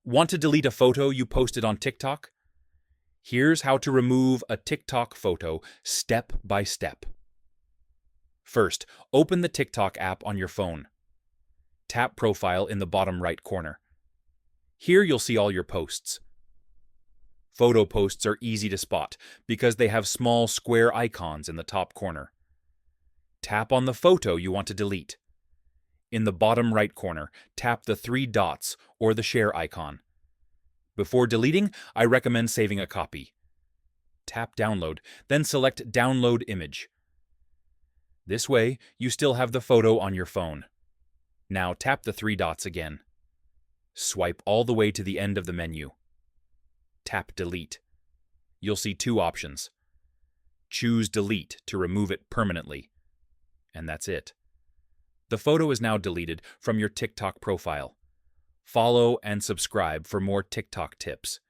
Want to delete a photo you posted on TikTok? Here's how to remove a TikTok photo step by step. First, open the TikTok app on your phone. Tap Profile in the bottom right corner. Here you'll see all your posts. Photo posts are easy to spot because they have small square icons in the top corner. Tap on the photo you want to delete. In the bottom right corner, tap the three dots or the share icon. Before deleting, I recommend saving a copy. Tap Download, then select Download Image. This way, you still have the photo on your phone. Now tap the three dots again. Swipe all the way to the end of the menu. Tap Delete. You'll see two options. Choose Delete to remove it permanently. And that's it. The photo is now deleted from your TikTok profile. Follow and subscribe for more TikTok tips.